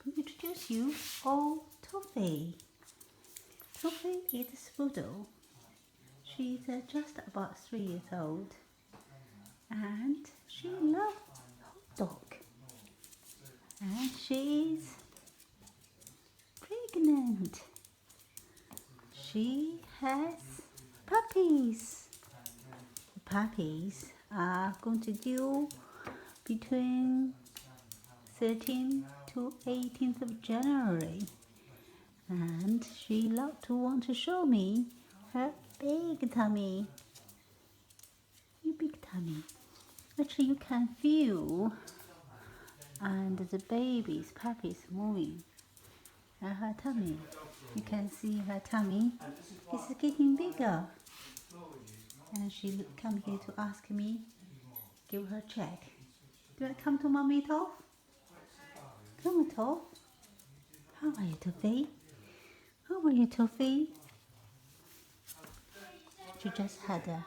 introduce you all Toffee. Toffee is a Sproodle. She's just about 3 years old, and she loves hot dog. And she's pregnant. She has puppies. The puppies are going to due between 13th to 18th of January, and she loves to want to show me her big tummy. Your big tummy. Actually, you can feel, and the baby's puppies moving at her tummy. You can see her tummy is getting bigger, and she come here to ask me, give her a check. Do I come to Mommy Toff? Come on, Toff. How are you, Toffee? How are you, Toffee? She just had a